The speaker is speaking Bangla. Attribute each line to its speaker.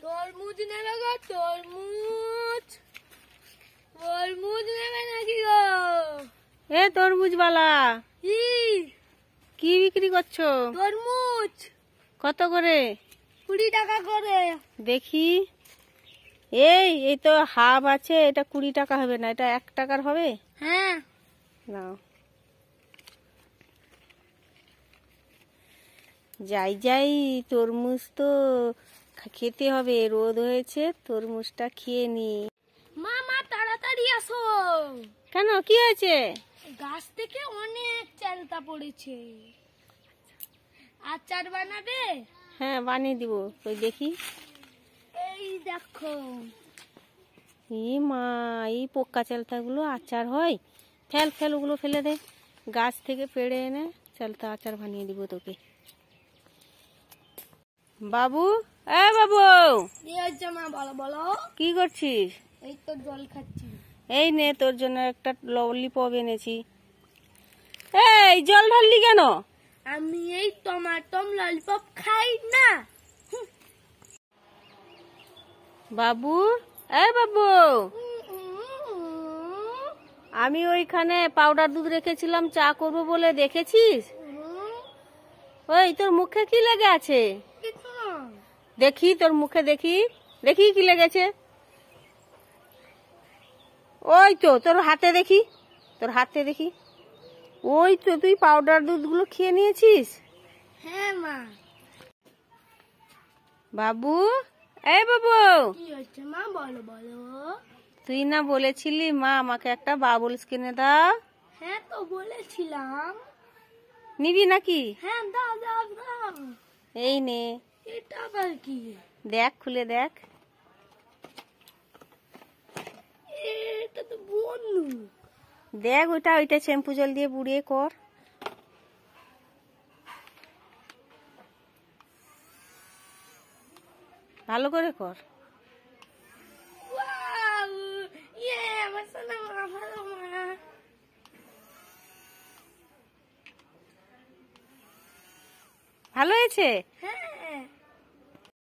Speaker 1: তরমুজ নেবে গো, তরমুজ। তরমুজ নেবে নাকি গো?
Speaker 2: এ তরমুজ বালা,
Speaker 1: কি
Speaker 2: বিক্রি করছো?
Speaker 1: তরমুজ।
Speaker 2: কত করে?
Speaker 1: 20 টাকা করে।
Speaker 2: দেখি। এই তো হাফ আছে, এটা 20 টাকা হবে না, এটা 1 টাকার হবে।
Speaker 1: হ্যাঁ
Speaker 2: নাও। যাই তরমুজ তো খেতে হবে, রোদ হয়েছে, তরমুজটা খেয়ে নি।
Speaker 1: মামা তাড়াতাড়ি আসো।
Speaker 2: কেন, কি হয়েছে?
Speaker 1: গাছ থেকে অনেক চালতা পড়েছে। আচার বানাবে?
Speaker 2: হ্যাঁ, বানিয়ে দিব। ওই দেখি।
Speaker 1: এই দেখো।
Speaker 2: মা, এই পোকা চালতাগুলো আচার হয়? ফেল ওগুলো ফেলে দে। গাছ থেকে পেড়ে এনে চালতা আচার বানিয়ে দিব তোকে। বাবু, বাবু,
Speaker 1: কি হচ্ছে মা? বলো বলো।
Speaker 2: কি করছিস?
Speaker 1: এই তো জল খাচ্ছি।
Speaker 2: এই নে, তোর জন্য একটা ললিপপ এনেছি। এই জল ঢাললি কেন?
Speaker 1: আমি এই টমাটম ললিপপ খাই না।
Speaker 2: বাবু, বাবু, আমি ওইখানে পাউডার দুধ রেখেছিলাম চা করবো বলে, দেখেছিস? ওই তোর মুখে কি লেগে আছে? দেখি তোর মুখে, দেখি কি লেগেছে। ওই তো তোর হাতে দেখি, ওই তো তুই পাউডার দুধগুলো খেয়ে নিয়েছিস।
Speaker 1: হ্যাঁ মা।
Speaker 2: বাবু, বাবু,
Speaker 1: কি হচ্ছে মা? বলো বলো।
Speaker 2: তুই না বলেছিলি মা আমাকে একটা বাবুলস কিনে দাও?
Speaker 1: হ্যাঁ তো বলেছিলাম।
Speaker 2: নিবি নাকি?
Speaker 1: হ্যাঁ দাও দাও দাও।
Speaker 2: এই নে।
Speaker 1: এটা আবার কি?
Speaker 2: দেখ, খুলে দেখ।
Speaker 1: এটা তো বন্ধু।
Speaker 2: দেখ, ওইটা শ্যাম্পু জল দিয়ে বুড়িয়ে কর। ভালো করে কর।
Speaker 1: আমার সোনা মা, ভালো মা।
Speaker 2: ভালো হয়েছে?
Speaker 1: হ্যাঁ